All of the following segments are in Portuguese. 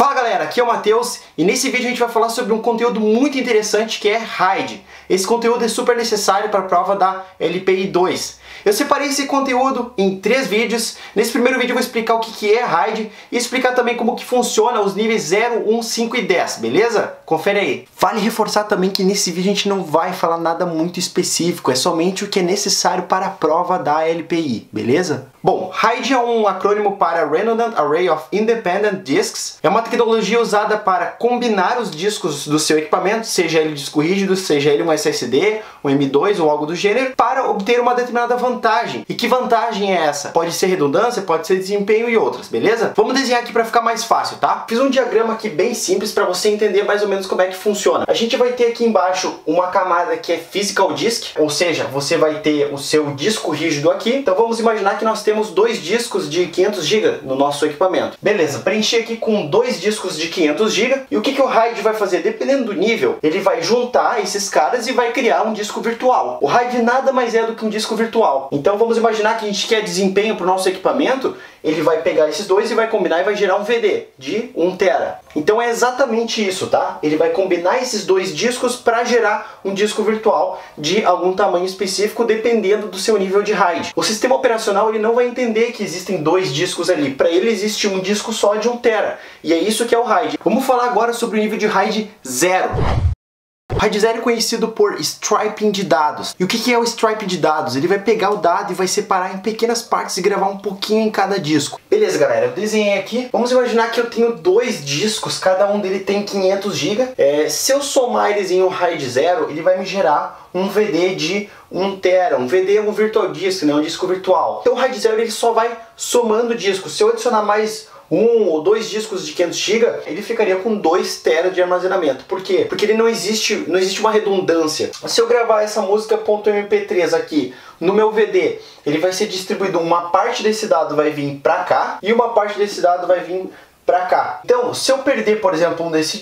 Fala galera, aqui é o Matheus e nesse vídeo a gente vai falar sobre um conteúdo muito interessante que é RAID. Esse conteúdo é super necessário para a prova da LPI 2. Eu separei esse conteúdo em 3 vídeos. Nesse primeiro vídeo eu vou explicar o que é RAID e explicar também como que funciona os níveis 0, 1, 5 e 10, beleza? Confere aí. Vale reforçar também que nesse vídeo a gente não vai falar nada muito específico, é somente o que é necessário para a prova da LPI, beleza? Bom, RAID é um acrônimo para Redundant Array of Independent Disks. É uma tecnologia usada para combinar os discos do seu equipamento, seja ele disco rígido, seja ele um SSD, um M2 ou algo do gênero, para obter uma determinada vantagem. E que vantagem é essa? Pode ser redundância, pode ser desempenho e outras, beleza? Vamos desenhar aqui para ficar mais fácil, tá? Fiz um diagrama aqui bem simples para você entender mais ou menos como é que funciona. A gente vai ter aqui embaixo uma camada que é Physical Disk, ou seja, você vai ter o seu disco rígido aqui. Então vamos imaginar que nós temos 2 discos de 500 GB no nosso equipamento. Beleza, preenchi aqui com 2 discos de 500 GB. E o que o RAID vai fazer? Dependendo do nível, ele vai juntar esses caras e vai criar um disco virtual. O RAID nada mais é do que um disco virtual. Então vamos imaginar que a gente quer desempenho para o nosso equipamento. Ele vai pegar esses dois e vai combinar e vai gerar um VD de 1 TB. Então é exatamente isso, tá? Ele vai combinar esses 2 discos para gerar um disco virtual de algum tamanho específico, dependendo do seu nível de RAID. O sistema operacional ele não vai entender que existem 2 discos ali. Para ele existe um disco só de 1 TB. E é isso que é o RAID. Vamos falar agora sobre o nível de RAID 0. O RAID 0 é conhecido por striping de dados. E o que é o striping de dados? Ele vai pegar o dado e vai separar em pequenas partes e gravar um pouquinho em cada disco. Beleza, galera, eu desenhei aqui. Vamos imaginar que eu tenho 2 discos, cada um dele tem 500 GB. Se eu somar eles em um RAID 0, ele vai me gerar um VD de 1 TB. Um VD é um virtual disk, né? Um disco virtual. Então o RAID 0 ele só vai somando discos. Se eu adicionar mais 1 ou 2 discos de 500 GB, ele ficaria com 2 TB de armazenamento. Por quê? Porque ele não existe uma redundância. Se eu gravar essa música .mp3 aqui no meu VD, ele vai ser distribuído, uma parte desse dado vai vir para cá e uma parte desse dado vai vir para cá. Então, se eu perder, por exemplo, esse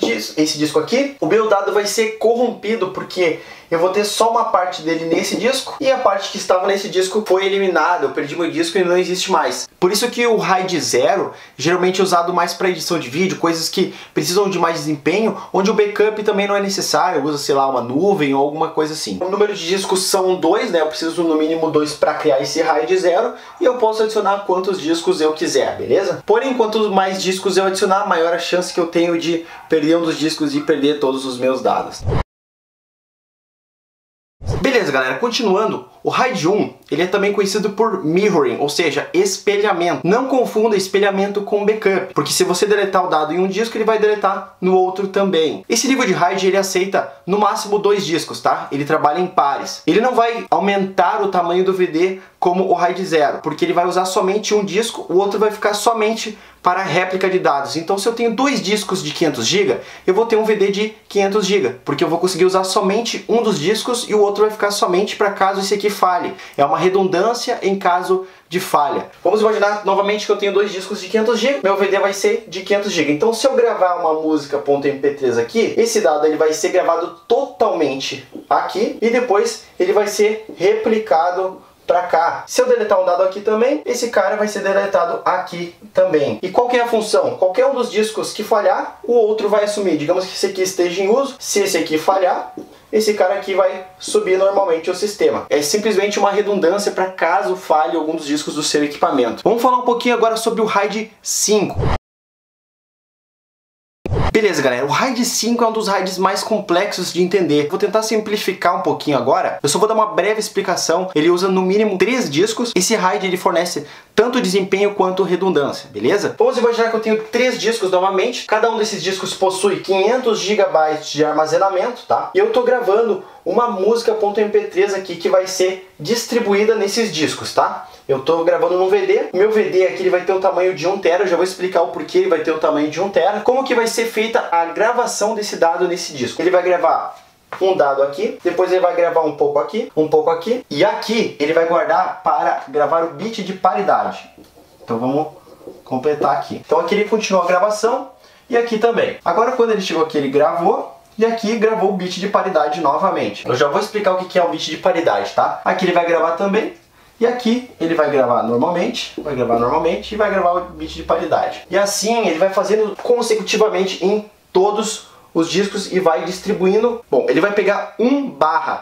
disco aqui, o meu dado vai ser corrompido, porque eu vou ter só uma parte dele nesse disco e a parte que estava nesse disco foi eliminada. Eu perdi meu disco e não existe mais. Por isso que o RAID 0 geralmente é usado mais para edição de vídeo, coisas que precisam de mais desempenho, onde o backup também não é necessário, usa, sei lá, uma nuvem ou alguma coisa assim. O número de discos são 2, né? Eu preciso no mínimo 2 para criar esse RAID 0 e eu posso adicionar quantos discos eu quiser, beleza? Porém, quanto mais discos eu adicionar, maior a chance que eu tenho de perder um dos discos e perder todos os meus dados. Beleza, galera, continuando, o RAID 1 ele é também conhecido por mirroring, ou seja, espelhamento. Não confunda espelhamento com backup, porque se você deletar o dado em um disco, ele vai deletar no outro também. Esse nível de RAID ele aceita no máximo 2 discos, tá? Ele trabalha em pares. Ele não vai aumentar o tamanho do VD como o RAID 0, porque ele vai usar somente um disco, o outro vai ficar somente para réplica de dados. Então se eu tenho 2 discos de 500 GB, eu vou ter um VD de 500 GB, porque eu vou conseguir usar somente um dos discos e o outro vai ficar somente para caso esse aqui falhe. É uma redundância em caso de falha. Vamos imaginar novamente que eu tenho 2 discos de 500 GB, meu VD vai ser de 500 GB. Então se eu gravar uma música .mp3 aqui, esse dado ele vai ser gravado totalmente aqui e depois ele vai ser replicado para cá. Se eu deletar um dado aqui também, esse cara vai ser deletado aqui também. E qual que é a função? Qualquer um dos discos que falhar, o outro vai assumir. Digamos que esse aqui esteja em uso, se esse aqui falhar, esse cara aqui vai subir normalmente o sistema. É simplesmente uma redundância para caso falhe algum dos discos do seu equipamento. Vamos falar um pouquinho agora sobre o RAID 5. Beleza, galera, o RAID 5 é um dos RAIDs mais complexos de entender. Vou tentar simplificar um pouquinho agora. Eu só vou dar uma breve explicação. Ele usa no mínimo 3 discos. Esse RAID ele fornece tanto desempenho quanto redundância, beleza? Vamos imaginar que eu tenho 3 discos novamente. Cada um desses discos possui 500 GB de armazenamento, tá? E eu tô gravando uma música .mp3 aqui que vai ser distribuída nesses discos, tá? Eu tô gravando no VD, o meu VD aqui ele vai ter um tamanho de 1 TB, eu já vou explicar o porquê ele vai ter um tamanho de 1 TB. Como que vai ser feita a gravação desse dado nesse disco? Ele vai gravar um dado aqui, depois ele vai gravar um pouco aqui, e aqui ele vai guardar para gravar o bit de paridade. Então vamos completar aqui. Então aqui ele continuou a gravação e aqui também. Agora quando ele chegou aqui ele gravou, e aqui gravou o bit de paridade novamente. Eu já vou explicar o que é o bit de paridade, tá? Aqui ele vai gravar também, E aqui ele vai gravar normalmente e vai gravar o bit de paridade. E assim ele vai fazendo consecutivamente em todos os discos e vai distribuindo. Bom, ele vai pegar 1/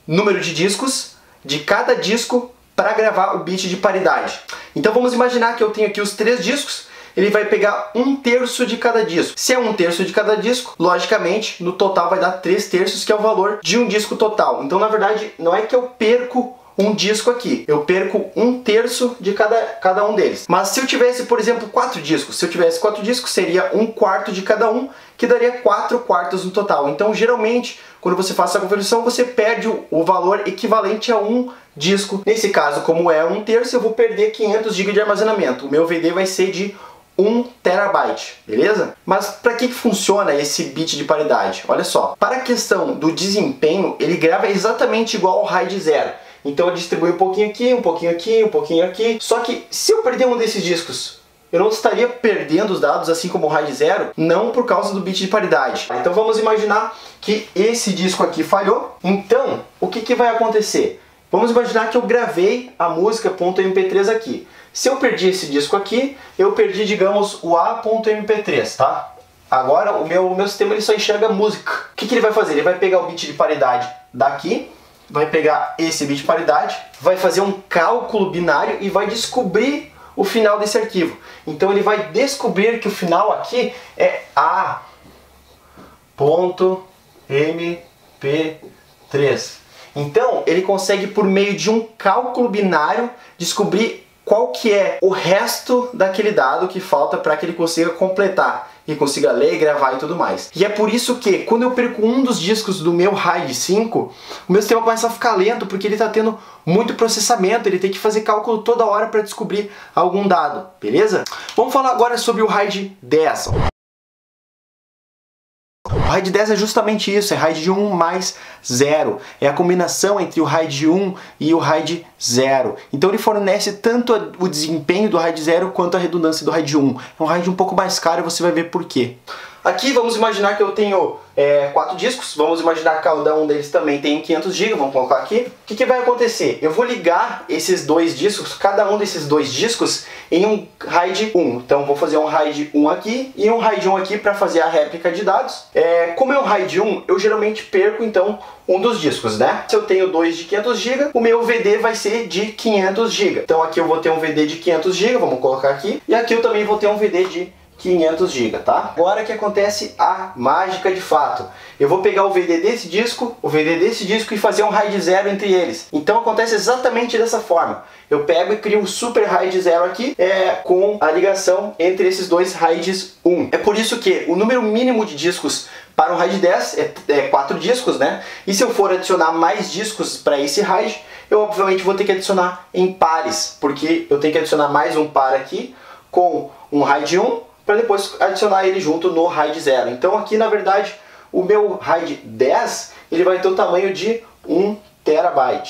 número de discos de cada disco para gravar o bit de paridade. Então vamos imaginar que eu tenho aqui os 3 discos. Ele vai pegar 1/3 de cada disco. Se é 1/3 de cada disco, logicamente, no total vai dar 3/3, que é o valor de um disco total. Então, na verdade, não é que eu perco um disco aqui, eu perco 1/3 de cada um deles. Mas se eu tivesse, por exemplo, 4 discos, seria 1/4 de cada um, que daria 4/4 no total. Então, geralmente, quando você faz essa conversão, você perde o valor equivalente a um disco. Nesse caso, como é 1/3, eu vou perder 500 GB de armazenamento. O meu VD vai ser de 1 TB, beleza? Mas para que funciona esse bit de paridade? Olha só, para a questão do desempenho, ele grava exatamente igual ao RAID 0. Então ele distribui um pouquinho aqui, um pouquinho aqui, um pouquinho aqui. Só que se eu perder um desses discos, eu não estaria perdendo os dados assim como o RAID 0, não por causa do bit de paridade. Então vamos imaginar que esse disco aqui falhou. Então, o que vai acontecer? Vamos imaginar que eu gravei a música .mp3 aqui. Se eu perdi esse disco aqui, eu perdi, digamos, o A.mp3, tá? Agora o meu sistema ele só enxerga música. O que ele vai fazer? Ele vai pegar o bit de paridade daqui, vai pegar esse bit de paridade, vai fazer um cálculo binário e vai descobrir o final desse arquivo. Então ele vai descobrir que o final aqui é A.mp3. Então ele consegue, por meio de um cálculo binário, descobrir qual que é o resto daquele dado que falta para que ele consiga completar e consiga ler, gravar e tudo mais. E é por isso que, quando eu perco um dos discos do meu RAID 5, o meu sistema começa a ficar lento, porque ele está tendo muito processamento, ele tem que fazer cálculo toda hora para descobrir algum dado, beleza? Vamos falar agora sobre o RAID 10. O RAID 10 é justamente isso, é RAID 1 mais 0. É a combinação entre o RAID 1 e o RAID 0. Então ele fornece tanto o desempenho do RAID 0 quanto a redundância do RAID 1. É um RAID um pouco mais caro e você vai ver por quê. Aqui vamos imaginar que eu tenho 4 discos, vamos imaginar que cada um deles também tem 500 GB, vamos colocar aqui. O que vai acontecer? Eu vou ligar esses 2 discos, cada um desses 2 discos, em um RAID 1. Então vou fazer um RAID 1 aqui e um RAID 1 aqui para fazer a réplica de dados. Como é um RAID 1, eu geralmente perco então um dos discos, né? Se eu tenho 2 de 500 GB, o meu VD vai ser de 500 GB. Então aqui eu vou ter um VD de 500 GB, vamos colocar aqui. E aqui eu também vou ter um VD de 500 GB, tá? Agora que acontece a mágica de fato. Eu vou pegar o VD desse disco, e fazer um RAID 0 entre eles. Então acontece exatamente dessa forma. Eu pego e crio um super RAID 0 aqui, com a ligação entre esses dois RAIDs 1. É por isso que o número mínimo de discos para um RAID 10 é 4 discos, né? E se eu for adicionar mais discos para esse RAID, eu obviamente vou ter que adicionar em pares, porque eu tenho que adicionar mais um par aqui com um RAID 1, para depois adicionar ele junto no RAID 0. Então aqui, na verdade, o meu RAID 10 ele vai ter o tamanho de 1 TB.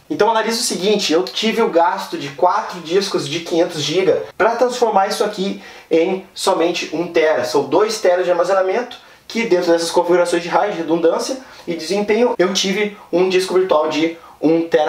Então analise o seguinte, eu tive o gasto de 4 discos de 500 GB para transformar isso aqui em somente 1 TB. São 2 TB de armazenamento, que dentro dessas configurações de RAID, redundância e desempenho, eu tive um disco virtual de 1 TB.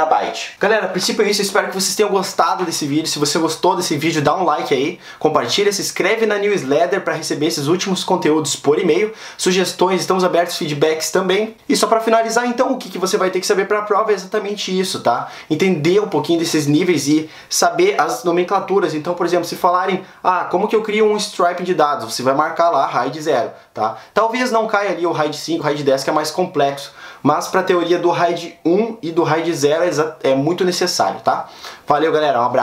Galera, a princípio é isso, eu espero que vocês tenham gostado desse vídeo. Se você gostou desse vídeo, dá um like aí, compartilha, se inscreve na newsletter para receber esses últimos conteúdos por e-mail, sugestões, estamos abertos, feedbacks também. E só para finalizar, então, o que você vai ter que saber para a prova é exatamente isso, tá? Entender um pouquinho desses níveis e saber as nomenclaturas. Então, por exemplo, se falarem, como que eu crio um striping de dados? Você vai marcar lá RAID 0, tá? Talvez não caia ali o RAID 5, o RAID 10, que é mais complexo, mas para a teoria do RAID 1 e do RAID 0 é muito necessário, tá? Valeu, galera, um abraço.